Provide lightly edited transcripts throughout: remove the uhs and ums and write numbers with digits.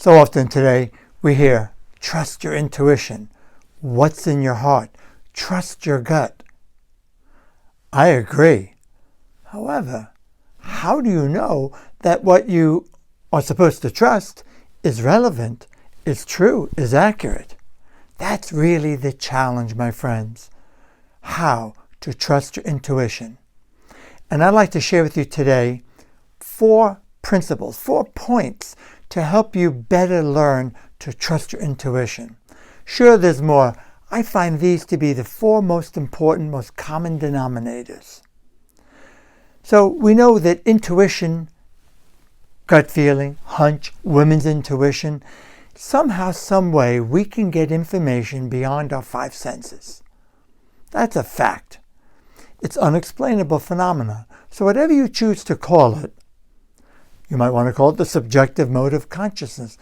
So often today we hear, trust your intuition. What's in your heart? Trust your gut. I agree. However, how do you know that what you are supposed to trust is relevant, is true, is accurate? That's really the challenge, my friends. How to trust your intuition. And I'd like to share with you today 4 principles, 4 points to help you better learn to trust your intuition. Sure, there's more. I find these to be the 4 most important, most common denominators. So we know that intuition, gut feeling, hunch, women's intuition, somehow, some way we can get information beyond our 5 senses. That's a fact. It's unexplainable phenomena. So whatever you choose to call it, you might want to call it the subjective mode of consciousness,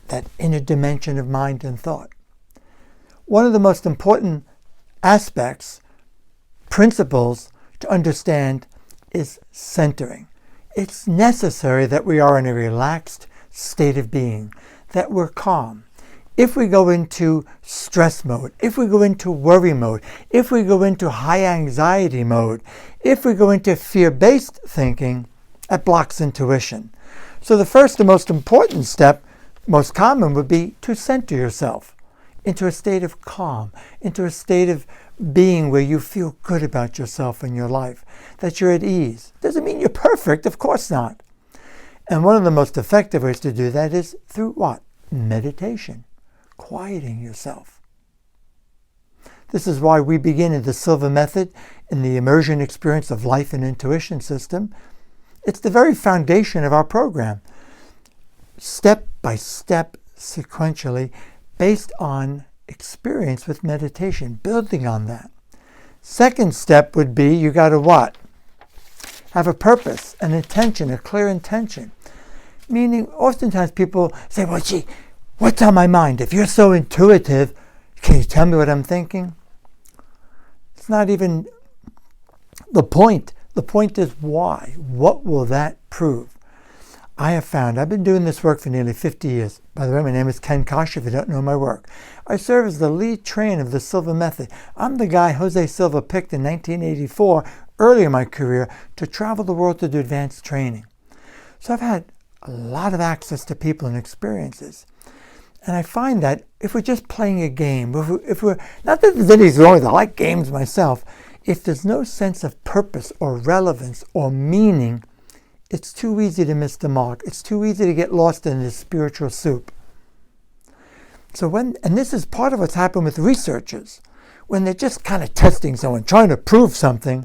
that inner dimension of mind and thought. One of the most important aspects, principles to understand is centering. It's necessary that we are in a relaxed state of being, that we're calm. If we go into stress mode, if we go into worry mode, if we go into high anxiety mode, if we go into fear-based thinking, that blocks intuition. So the first and most important step, most common, would be to center yourself into a state of calm, into a state of being where you feel good about yourself and your life, that you're at ease. Doesn't mean you're perfect, of course not. And one of the most effective ways to do that is through what? Meditation, quieting yourself. This is why we begin in the Silva Method, in the immersion experience of life and intuition system. It's the very foundation of our program, step by step, sequentially, based on experience with meditation, building on that. Second step would be you got to what? Have a purpose, an intention, a clear intention. Meaning, oftentimes people say, well, gee, what's on my mind? If you're so intuitive, can you tell me what I'm thinking? It's not even the point. The point is why. What will that prove? I have found, I've been doing this work for nearly 50 years. By the way, my name is Ken Coscia, if you don't know my work. I serve as the lead trainer of the Silva Method. I'm the guy Jose Silva picked in 1984, early in my career, to travel the world to do advanced training. So I've had a lot of access to people and experiences. And I find that if we're just playing a game, if we're not that there's anything wrong with it, I like games myself, if there's no sense of purpose or relevance or meaning, it's too easy to miss the mark. It's too easy to get lost in this spiritual soup. So and this is part of what's happened with researchers, when they're just kind of testing someone, trying to prove something,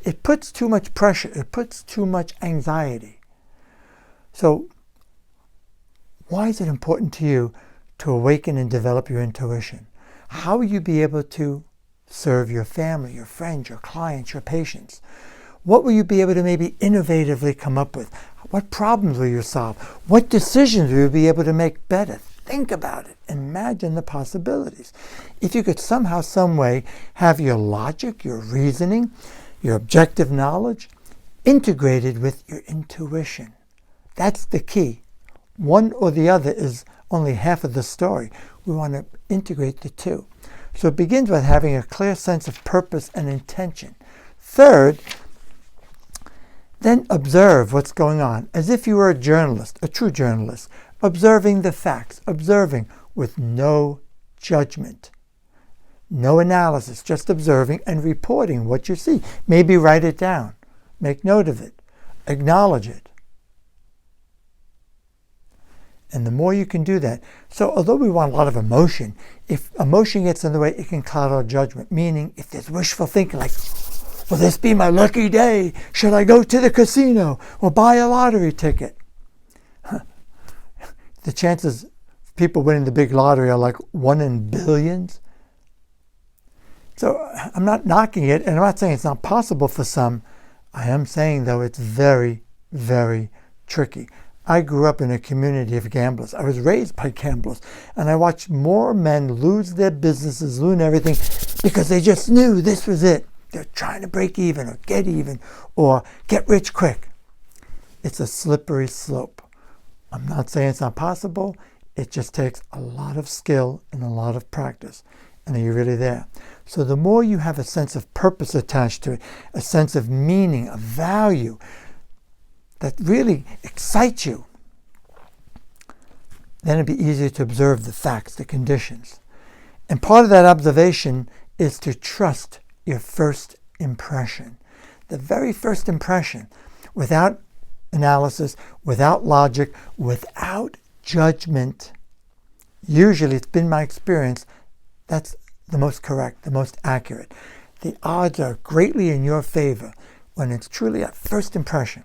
it puts too much pressure, it puts too much anxiety. So why is it important to you to awaken and develop your intuition? How will you be able to serve your family, your friends, your clients, your patients? What will you be able to maybe innovatively come up with? What problems will you solve? What decisions will you be able to make better? Think about it. Imagine the possibilities. If you could somehow, some way have your logic, your reasoning, your objective knowledge integrated with your intuition. That's the key. One or the other is only half of the story. We want to integrate the two. So it begins with having a clear sense of purpose and intention. Third, then observe what's going on, as if you were a journalist, a true journalist, observing the facts, observing with no judgment, no analysis, just observing and reporting what you see. Maybe write it down, make note of it, acknowledge it. And the more you can do that, so although we want a lot of emotion, if emotion gets in the way, it can cloud our judgment. Meaning, if there's wishful thinking like, will this be my lucky day? Should I go to the casino or buy a lottery ticket? The chances of people winning the big lottery are like 1 in billions. So I'm not knocking it, and I'm not saying it's not possible for some. I am saying, though, it's very, very tricky. I grew up in a community of gamblers. I was raised by gamblers, and I watched more men lose their businesses, lose everything, because they just knew this was it. They're trying to break even or get rich quick. It's a slippery slope. I'm not saying it's not possible. It just takes a lot of skill and a lot of practice. And are you really there? So the more you have a sense of purpose attached to it, a sense of meaning, of value that really excites you, then it'd be easier to observe the facts, the conditions. And part of that observation is to trust your first impression. The very first impression, without analysis, without logic, without judgment. Usually, it's been my experience, that's the most correct, the most accurate. The odds are greatly in your favor when it's truly a first impression.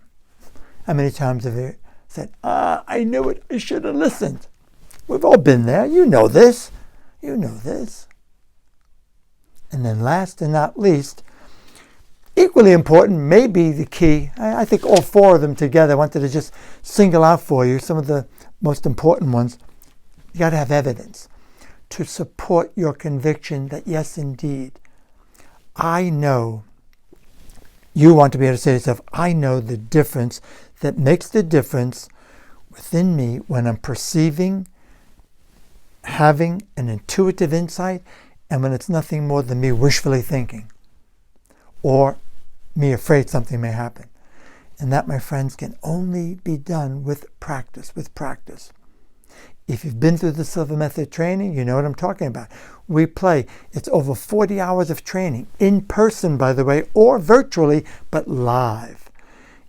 How many times have you said, I knew it, I should have listened? We've all been there. You know this. You know this. And then last and not least, equally important, maybe the key, I think all four of them together, I wanted to just single out for you some of the most important ones. You got to have evidence to support your conviction that yes, indeed, I know. You want to be able to say to yourself, I know the difference that makes the difference within me when I'm perceiving, having an intuitive insight, and when it's nothing more than me wishfully thinking or me afraid something may happen. And that, my friends, can only be done with practice, If you've been through the Silva Method training, you know what I'm talking about. We play. It's over 40 hours of training, in person, by the way, or virtually, but live.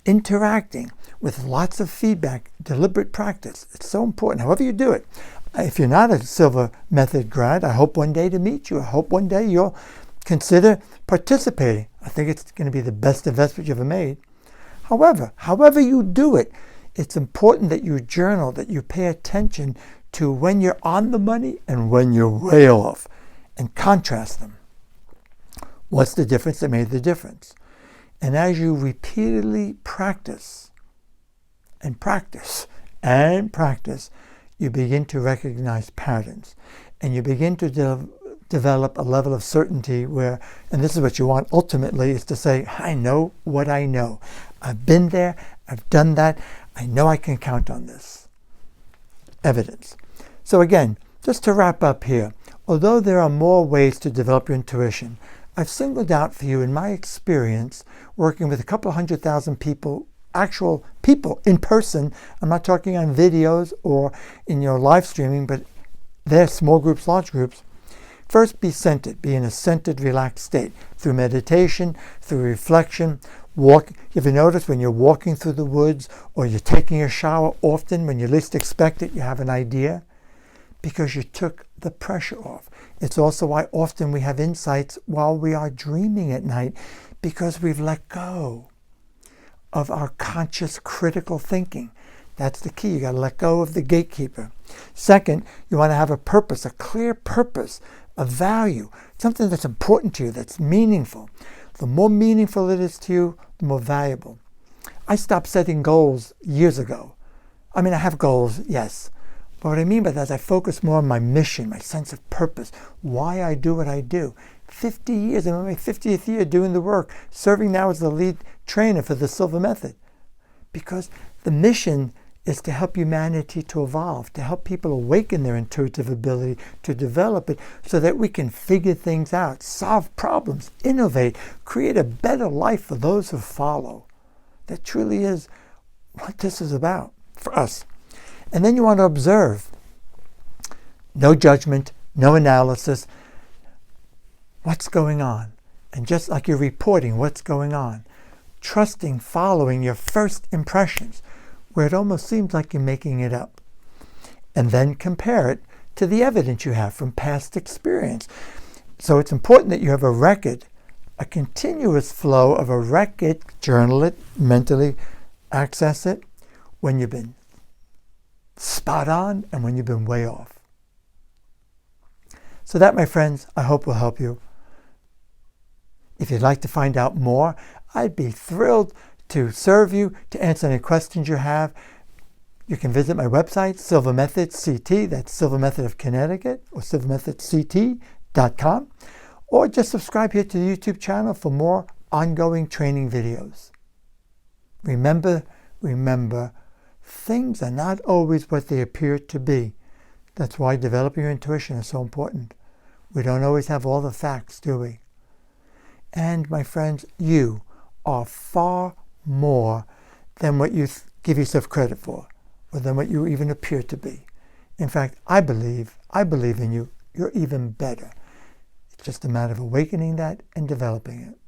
Interacting with lots of feedback, deliberate practice. It's so important, however you do it. If you're not a Silva Method grad, I hope one day to meet you. I hope one day you'll consider participating. I think it's going to be the best investment you've ever made. However you do it, it's important that you journal, that you pay attention to when you're on the money and when you're way off, and contrast them. What's the difference that made the difference? And as you repeatedly practice, you begin to recognize patterns, and you begin to develop a level of certainty where, and this is what you want ultimately, is to say, I know what I know. I've been there, I've done that, I know I can count on this. Evidence. So again, just to wrap up here, although there are more ways to develop your intuition, I've singled out for you, in my experience, working with a couple 100,000 people, actual people in person. I'm not talking on videos or in your live streaming, but they're small groups, large groups. First, be centered. Be in a centered, relaxed state through meditation, through reflection. If you notice when you're walking through the woods or you're taking a shower, often when you least expect it, you have an idea because you took the pressure off. It's also why often we have insights while we are dreaming at night, because we've let go of our conscious critical thinking. That's the key. You got to let go of the gatekeeper. Second, you want to have a purpose, a clear purpose, a value, something that's important to you, that's meaningful. The more meaningful it is to you, the more valuable. I stopped setting goals years ago. I mean, I have goals, yes. But what I mean by that is I focus more on my mission, my sense of purpose, why I do what I do. 50 years, I'm in my 50th year doing the work, serving now as the lead trainer for the Silva Method. Because the mission is to help humanity to evolve, to help people awaken their intuitive ability, to develop it so that we can figure things out, solve problems, innovate, create a better life for those who follow. That truly is what this is about for us. And then you want to observe. No judgment, no analysis. What's going on? And just like you're reporting what's going on, trusting, following your first impressions, where it almost seems like you're making it up. And then compare it to the evidence you have from past experience. So it's important that you have a record, a continuous flow of a record, journal it, mentally access it, when you've been spot on and when you've been way off. So that, my friends, I hope will help you. If you'd like to find out more, I'd be thrilled to serve you, to answer any questions you have. You can visit my website, Silva Method CT, that's Silva Method of Connecticut, or silvamethodct.com, or just subscribe here to the YouTube channel for more ongoing training videos. Remember, things are not always what they appear to be. That's why developing your intuition is so important. We don't always have all the facts, do we? And my friends, you are far more than what you give yourself credit for, or than what you even appear to be. In fact, I believe in you. You're even better. It's just a matter of awakening that and developing it.